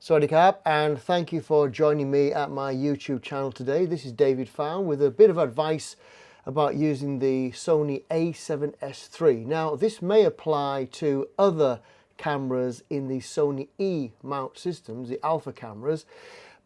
Sawadee Krap, and thank you for joining me at my YouTube channel today. This is David Found with a bit of advice about using the Sony A7S3. Now, this may apply to other cameras in the Sony E mount systems, the alpha cameras,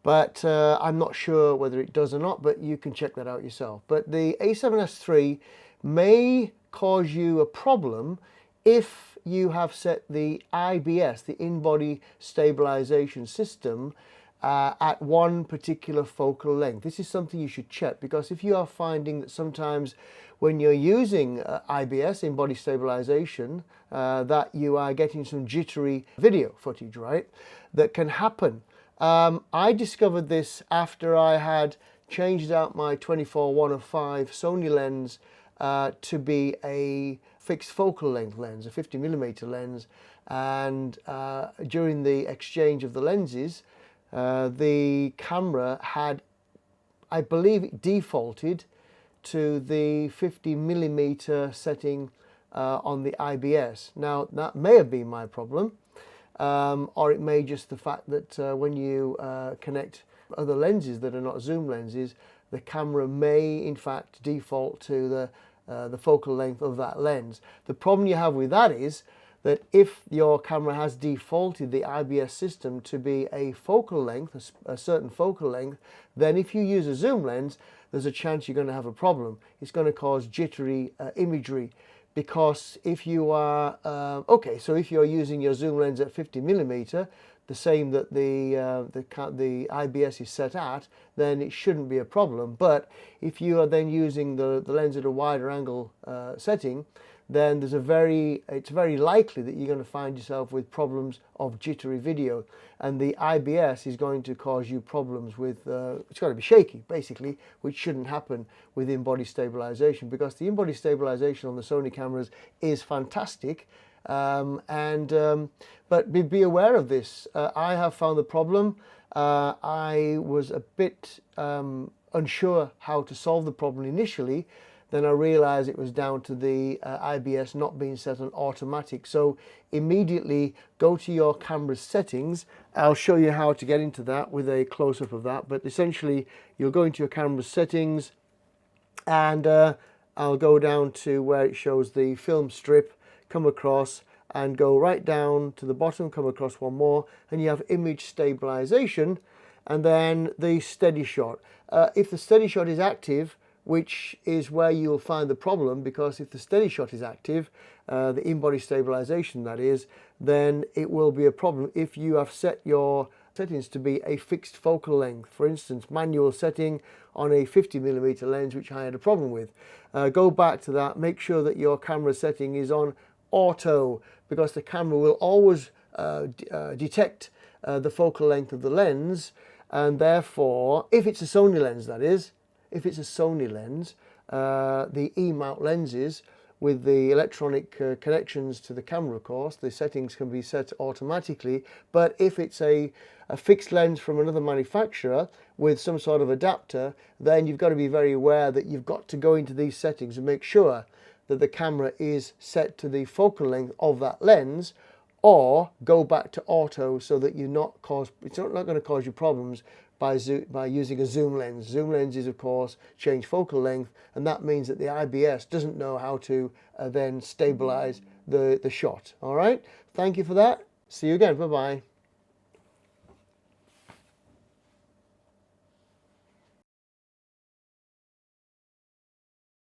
but I'm not sure whether it does or not, but you can check that out yourself. But the A7S3 may cause you a problem if you have set the IBS, the in-body stabilization system, at one particular focal length. This is something you should check, because if you are finding that sometimes when you're using IBS, in-body stabilization, that you are getting some jittery video footage, right? That can happen. I discovered this after I had changed out my 24-105 Sony lens to be a fixed focal length lens, a 50mm lens, and during the exchange of the lenses, the camera had, I believe, it defaulted to the 50mm setting on the IBS. Now, that may have been my problem, or it may just the fact that when you connect other lenses that are not zoom lenses, the camera may in fact default to the focal length of that lens. The problem you have with that is that if your camera has defaulted the IBS system to be a focal length, a certain focal length, then if you use a zoom lens, there's a chance you're going to have a problem. It's going to cause jittery imagery, because if you are, so if you're using your zoom lens at 50mm, the same that the IBS is set at, then it shouldn't be a problem. But if you are then using the lens at a wider angle setting, then it's very likely that you're going to find yourself with problems of jittery video, and the IBS is going to cause you problems with, it's got to be shaky basically, which shouldn't happen with in-body stabilization, because the in-body stabilization on the Sony cameras is fantastic. But be aware of this. I have found the problem. I was a bit unsure how to solve the problem initially. Then I realized it was down to the IBS not being set on automatic. So immediately go to your camera's settings. I'll show you how to get into that with a close-up of that. But essentially, you'll go into your camera's settings, and I'll go down to where it shows the film strip, come across and go right down to the bottom, come across one more, and you have image stabilization, and then the steady shot. If the steady shot is active, which is where you'll find the problem, because if the steady shot is active, the in-body stabilization that is, then it will be a problem if you have set your settings to be a fixed focal length. For instance, manual setting on a 50mm lens, which I had a problem with. Go back to that, make sure that your camera setting is on auto, because the camera will always detect the focal length of the lens, and therefore, if it's a Sony lens that is, if it's a Sony lens, the E-mount lenses with the electronic connections to the camera, of course, the settings can be set automatically. But if it's a fixed lens from another manufacturer with some sort of adapter, then you've got to be very aware that you've got to go into these settings and make sure that the camera is set to the focal length of that lens, or go back to auto so that it's not going to cause you problems by using a zoom lens. Zoom lenses, of course, change focal length, and that means that the IBS doesn't know how to then stabilize the shot. All right, thank you for that. See you again. Bye-bye.